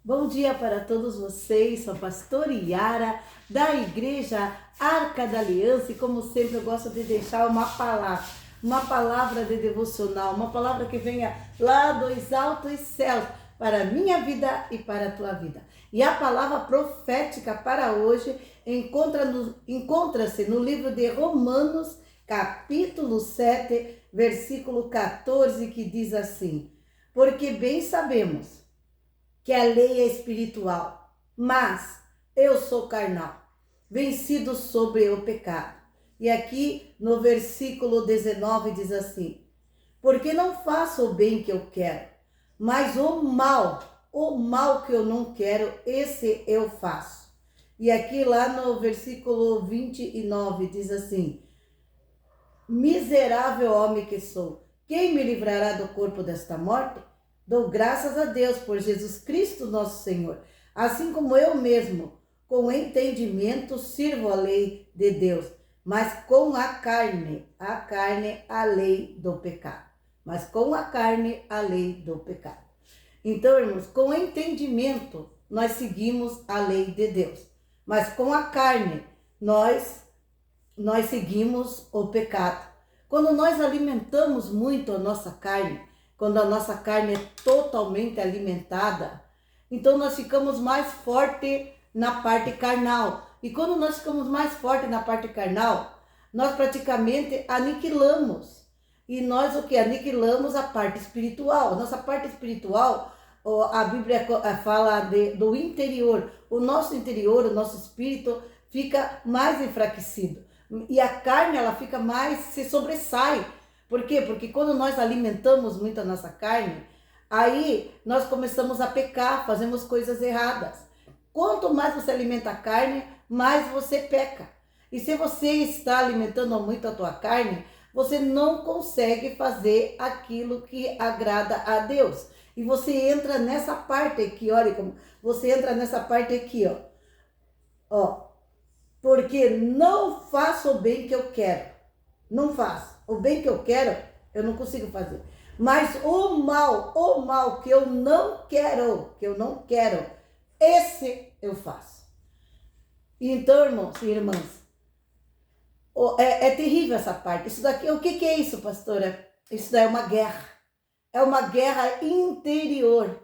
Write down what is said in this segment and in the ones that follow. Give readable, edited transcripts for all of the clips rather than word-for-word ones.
Bom dia para todos vocês, sou a pastora Yara da Igreja Arca da Aliança e como sempre eu gosto de deixar uma palavra de devocional, uma palavra que venha lá dos altos céus para a minha vida e para a tua vida. E a palavra profética para hoje encontra-se no livro de Romanos, capítulo 7, versículo 14, que diz assim: porque bem sabemos que a lei é espiritual, mas eu sou carnal, vencido sobre o pecado. E aqui no versículo 19 diz assim: porque não faço o bem que eu quero, mas o mal que eu não quero, esse eu faço. E aqui lá no versículo 29 diz assim: miserável homem que sou, quem me livrará do corpo desta morte? Dou graças a Deus por Jesus Cristo nosso Senhor, assim como eu mesmo, com entendimento, sirvo a lei de Deus, mas com a carne, a lei do pecado. Mas com a carne, a lei do pecado. Então, irmãos, com entendimento, nós seguimos a lei de Deus, mas com a carne, nós seguimos o pecado. Quando nós alimentamos muito a nossa carne, quando a nossa carne é totalmente alimentada, então nós ficamos mais fortes na parte carnal. E quando nós ficamos mais fortes na parte carnal, nós praticamente aniquilamos. E nós o que? Aniquilamos a parte espiritual. Nossa parte espiritual, a Bíblia fala do interior. O nosso interior, o nosso espírito fica mais enfraquecido. E a carne, ela fica mais, se sobressai. Por quê? Porque quando nós alimentamos muito a nossa carne, aí nós começamos a pecar, fazemos coisas erradas. Quanto mais você alimenta a carne, mais você peca. E se você está alimentando muito a tua carne, você não consegue fazer aquilo que agrada a Deus. E você entra nessa parte aqui, olha como você entra nessa parte aqui, ó. Porque não faço o bem que eu quero. Não faço. O bem que eu quero, eu não consigo fazer. Mas o mal que eu não quero, esse eu faço. Então, irmãos e irmãs, é terrível essa parte. Isso daqui, o que é isso, pastora? Isso daí é uma guerra. É uma guerra interior.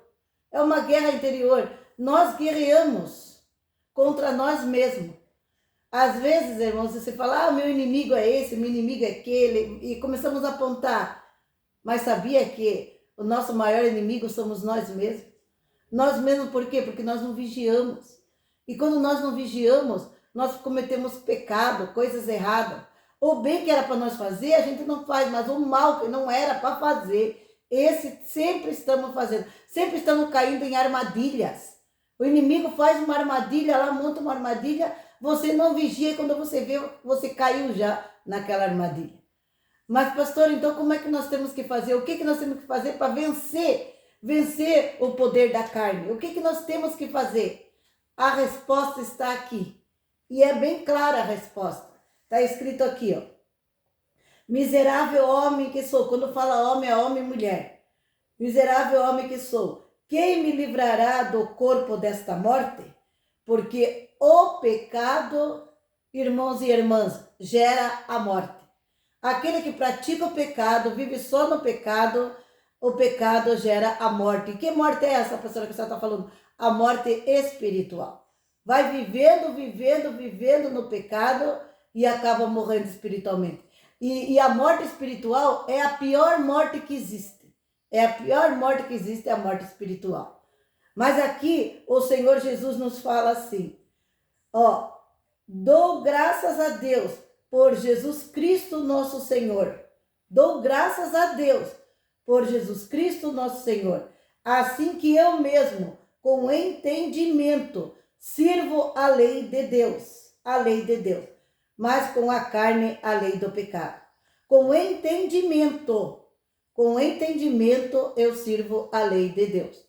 É uma guerra interior. Nós guerreamos contra nós mesmos. Às vezes, irmãos, você fala, meu inimigo é esse, meu inimigo é aquele, e começamos a apontar. Mas sabia que o nosso maior inimigo somos nós mesmos? Nós mesmos por quê? Porque nós não vigiamos. E quando nós não vigiamos, nós cometemos pecado, coisas erradas. O bem que era para nós fazer, a gente não faz, mas o mal que não era para fazer, esse sempre estamos fazendo. Sempre estamos caindo em armadilhas. O inimigo faz uma armadilha lá, monta uma armadilha, você não vigia e quando você vê, você caiu já naquela armadilha. Mas, pastor, então como é que nós temos que fazer? O que nós temos que fazer para vencer o poder da carne? O que nós temos que fazer? A resposta está aqui. E é bem clara a resposta. Está escrito aqui, ó. Miserável homem que sou. Quando fala homem, é homem e mulher. Miserável homem que sou. Quem me livrará do corpo desta morte? Porque o pecado, irmãos e irmãs, gera a morte. Aquele que pratica o pecado, vive só no pecado, o pecado gera a morte. E que morte é essa, pastora, que você está falando? A morte espiritual. Vai vivendo no pecado e acaba morrendo espiritualmente. E a morte espiritual é a pior morte que existe. É a pior morte que existe, é a morte espiritual. Mas aqui o Senhor Jesus nos fala assim, ó, dou graças a Deus por Jesus Cristo nosso Senhor. Dou graças a Deus por Jesus Cristo nosso Senhor. Assim que eu mesmo, com entendimento, sirvo a lei de Deus. A lei de Deus. Mas com a carne, a lei do pecado. Com entendimento eu sirvo a lei de Deus.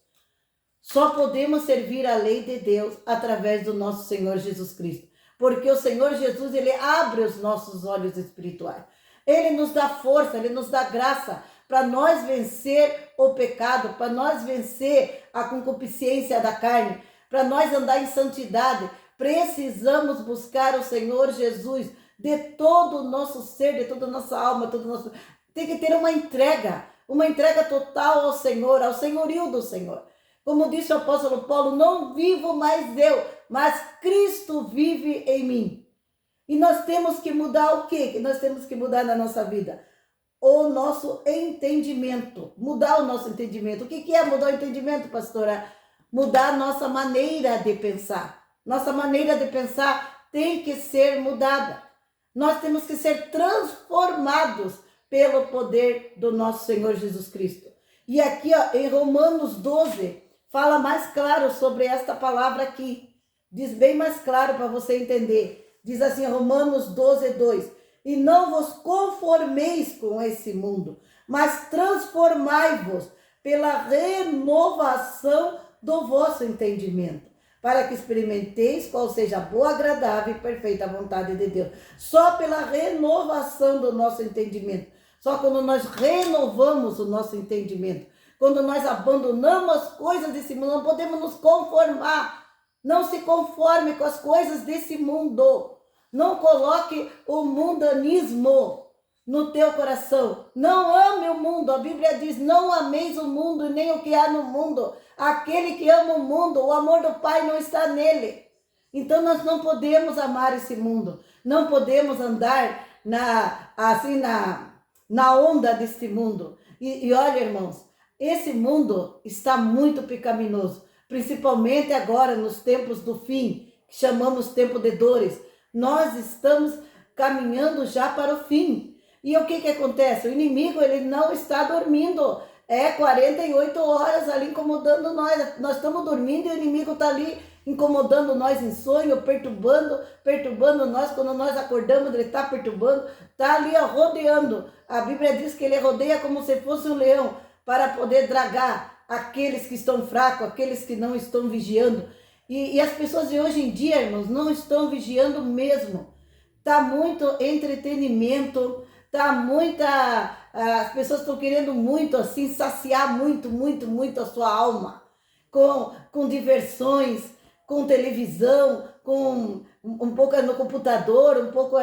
Só podemos servir a lei de Deus através do nosso Senhor Jesus Cristo. Porque o Senhor Jesus, ele abre os nossos olhos espirituais. Ele nos dá força, ele nos dá graça para nós vencer o pecado, para nós vencer a concupiscência da carne, para nós andar em santidade, precisamos buscar o Senhor Jesus de todo o nosso ser, de toda a nossa alma, todo o nosso... Tem que ter uma entrega total ao Senhor, ao senhorio do Senhor. Como disse o apóstolo Paulo, não vivo mais eu, mas Cristo vive em mim. E nós temos que mudar o quê? Que nós temos que mudar na nossa vida? O nosso entendimento, mudar o nosso entendimento. O que é mudar o entendimento, pastora? Mudar a nossa maneira de pensar. Nossa maneira de pensar tem que ser mudada. Nós temos que ser transformados pelo poder do nosso Senhor Jesus Cristo. E aqui, ó, em Romanos 12, fala mais claro sobre esta palavra aqui. Diz bem mais claro para você entender. Diz assim, Romanos 12, 2. E não vos conformeis com esse mundo, mas transformai-vos pela renovação do vosso entendimento, para que experimenteis qual seja a boa, agradável e perfeita vontade de Deus. Só pela renovação do nosso entendimento, só quando nós renovamos o nosso entendimento, quando nós abandonamos as coisas desse mundo, não podemos nos conformar. Não se conforme com as coisas desse mundo. Não coloque o mundanismo no teu coração. Não ame o mundo. A Bíblia diz, não ameis o mundo nem o que há no mundo. Aquele que ama o mundo, o amor do Pai não está nele. Então nós não podemos amar esse mundo. Não podemos andar na onda desse mundo. E olha, irmãos, esse mundo está muito pecaminoso. Principalmente agora nos tempos do fim, que chamamos tempo de dores. Nós estamos caminhando já para o fim. E o que acontece? O inimigo, ele não está dormindo. É 48 horas ali incomodando nós. Nós estamos dormindo e o inimigo está ali incomodando nós em sonho, perturbando nós. Quando nós acordamos, ele está perturbando, está ali ó, rodeando. A Bíblia diz que ele rodeia como se fosse um leão para poder dragar aqueles que estão fracos, aqueles que não estão vigiando. E as pessoas de hoje em dia, irmãos, não estão vigiando mesmo. Está muito entretenimento, está muita... As pessoas estão querendo muito, assim, saciar muito a sua alma. Com diversões, com televisão, com um pouco no computador, um pouco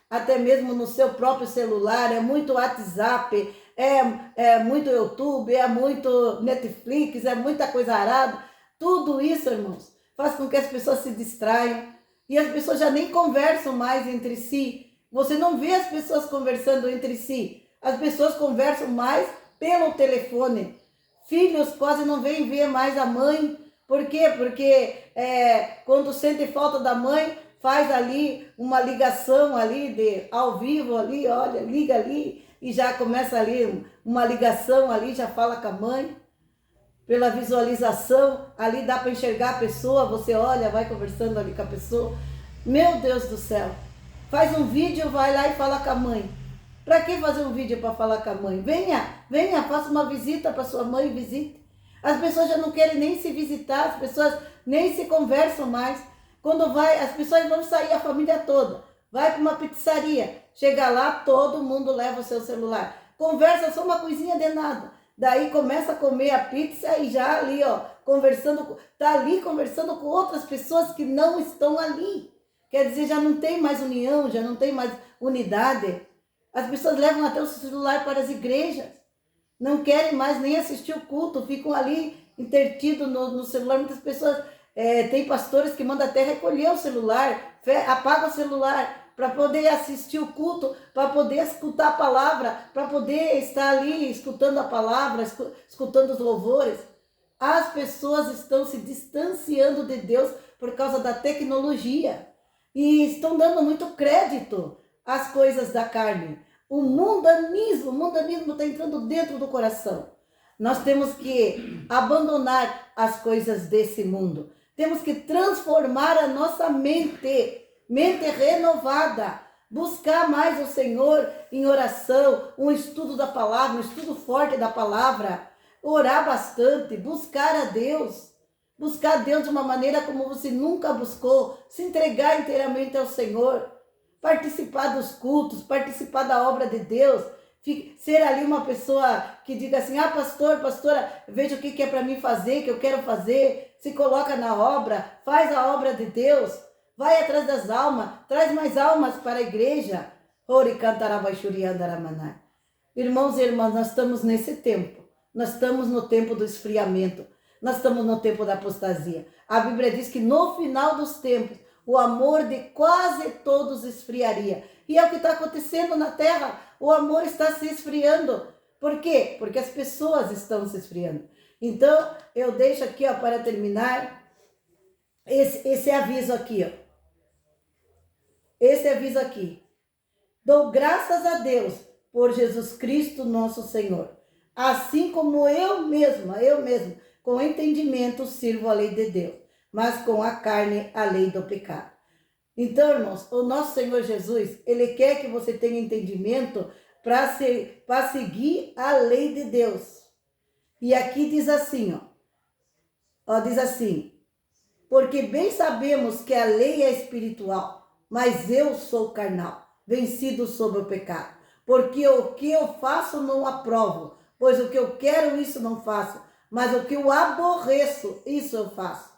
até mesmo no seu próprio celular, é muito WhatsApp, é muito YouTube, é muito Netflix, é muita coisa arada. Tudo isso, irmãos, faz com que as pessoas se distraiam e as pessoas já nem conversam mais entre si. Você não vê as pessoas conversando entre si. As pessoas conversam mais pelo telefone. Filhos quase não vêm ver mais a mãe. Por quê? Porque quando sente falta da mãe, faz ali uma ligação ali ao vivo ali, olha, liga ali e já começa ali uma ligação ali, já fala com a mãe. Pela visualização, ali dá para enxergar a pessoa, você olha, vai conversando ali com a pessoa. Meu Deus do céu, faz um vídeo, vai lá e fala com a mãe. Para que fazer um vídeo para falar com a mãe? Venha, faça uma visita para sua mãe, visite. As pessoas já não querem nem se visitar, as pessoas nem se conversam mais. Quando vai, as pessoas vão sair, a família toda, vai para uma pizzaria, chega lá, todo mundo leva o seu celular. Conversa só uma coisinha de nada. Daí começa a comer a pizza e já ali, ó, tá ali conversando com outras pessoas que não estão ali. Quer dizer, já não tem mais união, já não tem mais unidade. As pessoas levam até o celular para as igrejas. Não querem mais nem assistir o culto, ficam ali intertidos no celular. Muitas pessoas, tem pastores que mandam até recolher o celular, apaga o celular, para poder assistir o culto, para poder escutar a palavra, para poder estar ali escutando a palavra, escutando os louvores. As pessoas estão se distanciando de Deus por causa da tecnologia e estão dando muito crédito às coisas da carne. O mundanismo está entrando dentro do coração. Nós temos que abandonar as coisas desse mundo. Temos que transformar a nossa mente renovada, buscar mais o Senhor em oração, um estudo da palavra, um estudo forte da palavra, orar bastante, buscar a Deus de uma maneira como você nunca buscou, se entregar inteiramente ao Senhor, participar dos cultos, participar da obra de Deus, ser ali uma pessoa que diga assim, pastor, pastora, veja o que é para mim fazer, que eu quero fazer, se coloca na obra, faz a obra de Deus, vai atrás das almas, traz mais almas para a igreja. Irmãos e irmãs, nós estamos nesse tempo, nós estamos no tempo do esfriamento, nós estamos no tempo da apostasia. A Bíblia diz que no final dos tempos, o amor de quase todos esfriaria. E é o que está acontecendo na terra. O amor está se esfriando. Por quê? Porque as pessoas estão se esfriando. Então, eu deixo aqui, para terminar, esse aviso aqui. Esse aviso aqui. Dou graças a Deus por Jesus Cristo, nosso Senhor. Assim como eu mesmo, com entendimento, sirvo a lei de Deus, mas com a carne, a lei do pecado. Então, irmãos, o nosso Senhor Jesus, Ele quer que você tenha entendimento para seguir a lei de Deus. E aqui diz assim, diz assim, porque bem sabemos que a lei é espiritual, mas eu sou carnal, vencido sobre o pecado. Porque o que eu faço não aprovo, pois o que eu quero, isso não faço, mas o que eu aborreço, isso eu faço.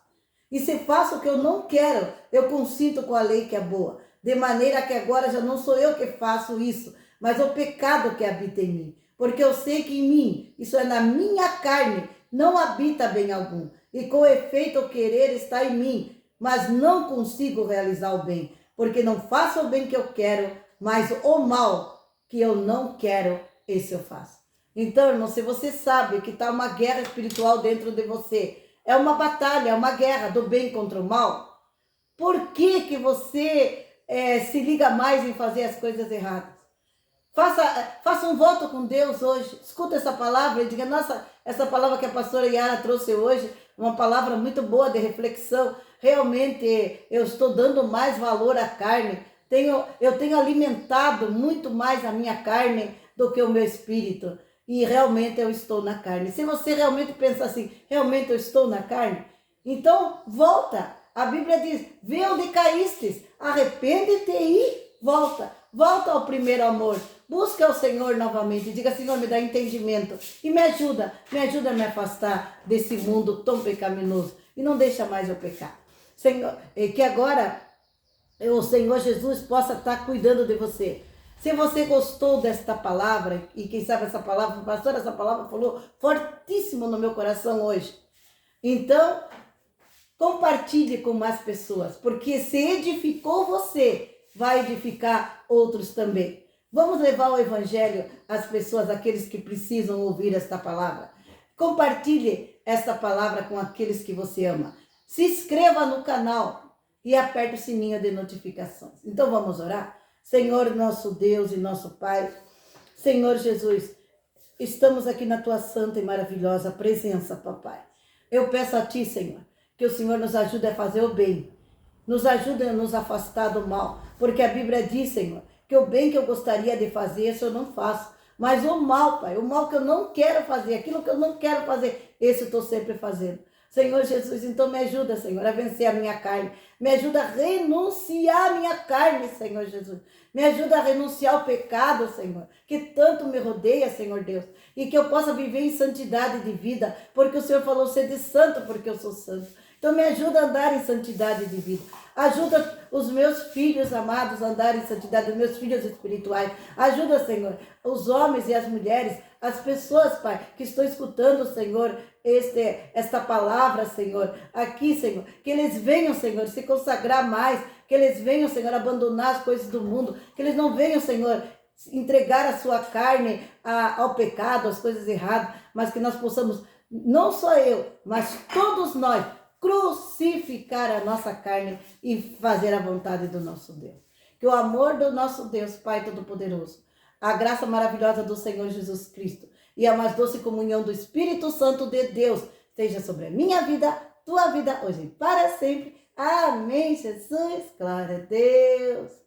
E se faço o que eu não quero, eu consinto com a lei que é boa. De maneira que agora já não sou eu que faço isso, mas o pecado que habita em mim. Porque eu sei que em mim, isso é na minha carne, não habita bem algum. E com efeito o querer está em mim, mas não consigo realizar o bem. Porque não faço o bem que eu quero, mas o mal que eu não quero, esse eu faço. Então, irmão, se você sabe que está uma guerra espiritual dentro de você, é uma batalha, é uma guerra do bem contra o mal, por que você se liga mais em fazer as coisas erradas? Faça um voto com Deus hoje, escuta essa palavra e diga, nossa, essa palavra que a pastora Yara trouxe hoje, uma palavra muito boa de reflexão, realmente eu estou dando mais valor à carne, eu tenho alimentado muito mais a minha carne do que o meu espírito. E realmente eu estou na carne. Se você realmente pensa assim, realmente eu estou na carne, então volta. A Bíblia diz, vê onde caístes, arrepende-te e volta. Volta ao primeiro amor. Busca o Senhor novamente. Diga, Senhor, me dá entendimento. E me ajuda a me afastar desse mundo tão pecaminoso. E não deixa mais eu pecar. Senhor, que agora o Senhor Jesus possa estar cuidando de você. Se você gostou desta palavra, e quem sabe essa palavra, pastor, essa palavra falou fortíssimo no meu coração hoje. Então, compartilhe com mais pessoas, porque se edificou você, vai edificar outros também. Vamos levar o evangelho às pessoas, aqueles que precisam ouvir esta palavra. Compartilhe esta palavra com aqueles que você ama. Se inscreva no canal e aperte o sininho de notificações. Então vamos orar? Senhor, nosso Deus e nosso Pai, Senhor Jesus, estamos aqui na Tua santa e maravilhosa presença, Papai. Eu peço a Ti, Senhor, que o Senhor nos ajude a fazer o bem, nos ajude a nos afastar do mal, porque a Bíblia diz, Senhor, que o bem que eu gostaria de fazer, isso eu não faço, mas o mal, Pai, o mal que eu não quero fazer, aquilo que eu não quero fazer, esse eu estou sempre fazendo. Senhor Jesus, então me ajuda, Senhor, a vencer a minha carne. Me ajuda a renunciar a minha carne, Senhor Jesus. Me ajuda a renunciar ao pecado, Senhor, que tanto me rodeia, Senhor Deus. E que eu possa viver em santidade de vida, porque o Senhor falou ser de santo, porque eu sou santo. Então me ajuda a andar em santidade de vida. Ajuda os meus filhos amados a andar em santidade, os meus filhos espirituais. Ajuda, Senhor, os homens e as mulheres, as pessoas, Pai, que estão escutando, Senhor, esta palavra, Senhor, aqui, Senhor, que eles venham, Senhor, se consagrar mais, que eles venham, Senhor, abandonar as coisas do mundo, que eles não venham, Senhor, entregar a sua carne ao pecado, às coisas erradas, mas que nós possamos, não só eu, mas todos nós, crucificar a nossa carne e fazer a vontade do nosso Deus. Que o amor do nosso Deus, Pai Todo-Poderoso, a graça maravilhosa do Senhor Jesus Cristo e a mais doce comunhão do Espírito Santo de Deus esteja sobre a minha vida, tua vida, hoje e para sempre. Amém, Jesus. Glória a Deus.